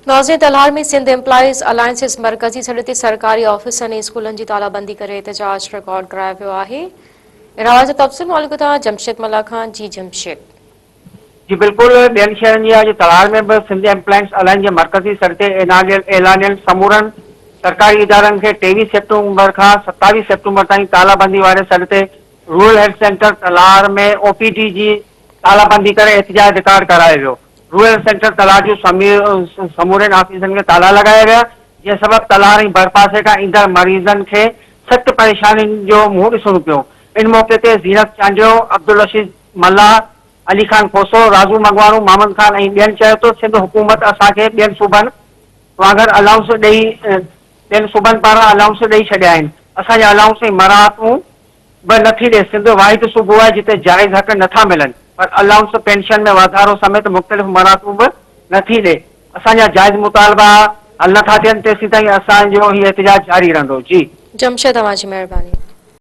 नाज़रीन, तलहार में सिंध एम्प्लॉइज़ अलायंसिस मरकज़ी सॾ ते सरकारी ऑफिसनि ऐं स्कूलनि जी तालाबंदी करे एहतजाज रिकॉर्ड करायो वियो आहे। इनवाज जो तफ़सील मालूम था जमशेद मल्ला खान। जी जमशेद। जी बिल्कुल, ॿियनि शहरनि जी अॼु तलहार में बि सिंध एम्प्लॉइज़ अलायंस जे मरकज़ी सॾ ते ऐलानियल समूरनि सरकारी इदारनि खे 23 सेप्टेम्बर खां 27 सेप्टेम्बर ताईं तालाबंदी वारे सॾ ते रूरल हेल्थ सेंटर तलहार में ओपीडी जी तालाबंदी करे एहतजाज रिकॉर्ड करायो वियो। रूरल सेंटर तलहार जूं समूरनि ऑफिसनि खे ताला लॻाया विया, जंहिं सबबि तलहार ऐं भरपासे खां ईंदड़ मरीज़नि खे सख़्त परेशानियुनि जो मुंहुं ॾिसणो पियो। इन मौक़े ते ज़ीनत चांडियो, अब्दुल रशीद मल्ला, अली खान खोसो, राजू मगवाणू, मोहम्मद खान ऐं ॿियनि चयो त सिंध हुकूमत असांखे ॿियनि सूबनि वांगुरु अलाउंस ॾेई ॿियनि सूबनि पारां अलाउंस ॾेई छॾिया आहिनि। असांजे अलाउंस ऐं मराहतूं बि नथी ॾे। सिंध वाहिद सूबो आहे जिते जाइज़ हक़ नथा मिलनि, पर अलाउंस पेंशन में वाधारो समेत मुख़्तलिफ़ मराहतूं बि नथी ॾे। असांजा जाइज़ मुतालबा हल नथा थियनि तेसीं ताईं असांजो हीउ एहतजाज जारी रहंदो। जी जमशेद, तव्हांजी महिरबानी।